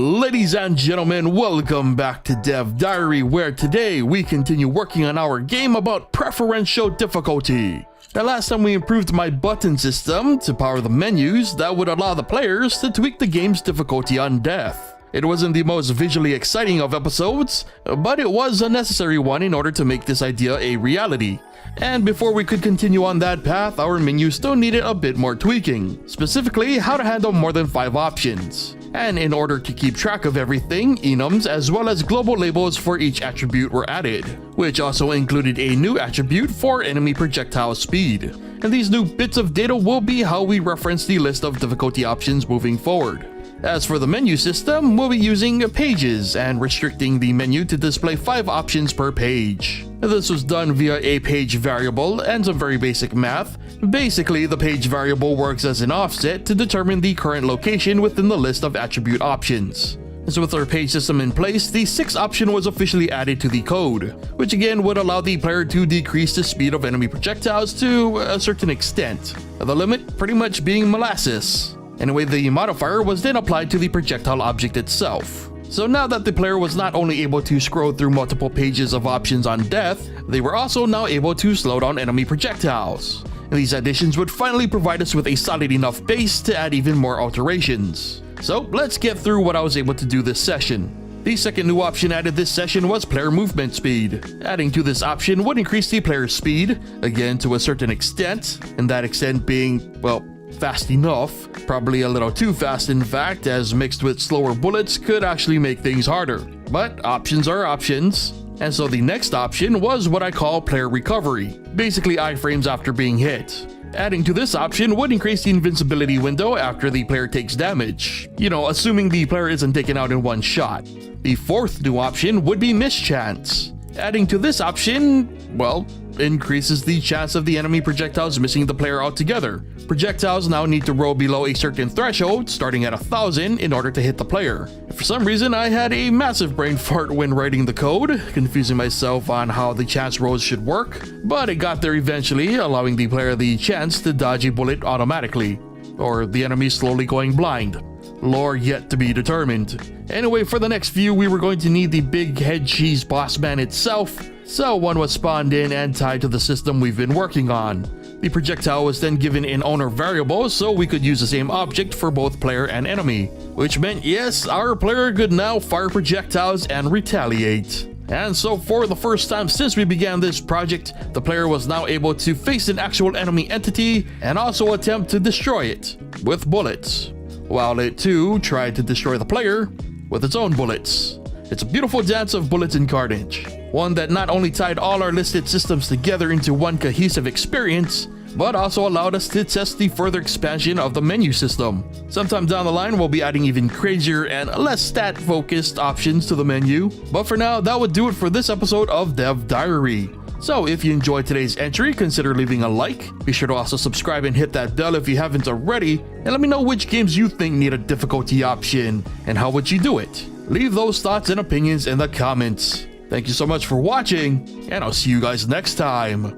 Ladies and gentlemen, welcome back to Dev Diary, where today we continue working on our game about preferential difficulty. Now, last time we improved my button system to power the menus that would allow the players to tweak the game's difficulty on death. It wasn't the most visually exciting of episodes, but it was a necessary one in order to make this idea a reality. And before we could continue on that path, our menu still needed a bit more tweaking, specifically how to handle more than 5 options. And in order to keep track of everything, enums as well as global labels for each attribute were added, which also included a new attribute for enemy projectile speed. And these new bits of data will be how we reference the list of difficulty options moving forward. As for the menu system, we'll be using pages and restricting the menu to display 5 options per page. This was done via a page variable and some very basic math. Basically, the page variable works as an offset to determine the current location within the list of attribute options. So with our page system in place, the 6th option was officially added to the code, which again would allow the player to decrease the speed of enemy projectiles to a certain extent, the limit pretty much being molasses. Anyway, the modifier was then applied to the projectile object itself. So now that the player was not only able to scroll through multiple pages of options on death, they were also now able to slow down enemy projectiles. And these additions would finally provide us with a solid enough base to add even more alterations. So let's get through what I was able to do this session. The second new option added this session was player movement speed. Adding to this option would increase the player's speed, again to a certain extent, and that extent being, well, fast enough, probably a little too fast in fact, as mixed with slower bullets could actually make things harder. But options are options. And so the next option was what I call player recovery, basically iframes after being hit. Adding to this option would increase the invincibility window after the player takes damage, assuming the player isn't taken out in one shot. The 4th new option would be mischance. Adding to this option, well, increases the chance of the enemy projectiles missing the player altogether. Projectiles now need to roll below a certain threshold, starting at 1,000, in order to hit the player. For some reason, I had a massive brain fart when writing the code, confusing myself on how the chance rolls should work, but it got there eventually, allowing the player the chance to dodge a bullet automatically, or the enemy slowly going blind. Lore yet to be determined. Anyway, for the next few, we were going to need the big head cheese boss man itself, so one was spawned in and tied to the system we've been working on. The projectile was then given an owner variable so we could use the same object for both player and enemy, which meant yes, our player could now fire projectiles and retaliate. And so for the first time since we began this project, the player was now able to face an actual enemy entity and also attempt to destroy it with bullets, while it too tried to destroy the player with its own bullets. It's a beautiful dance of bullets and carnage, one that not only tied all our listed systems together into one cohesive experience, but also allowed us to test the further expansion of the menu system. Sometime down the line, we'll be adding even crazier and less stat-focused options to the menu. But for now, that would do it for this episode of Dev Diary. So if you enjoyed today's entry, consider leaving a like. Be sure to also subscribe and hit that bell if you haven't already, and let me know which games you think need a difficulty option, and how would you do it? Leave those thoughts and opinions in the comments. Thank you so much for watching, and I'll see you guys next time.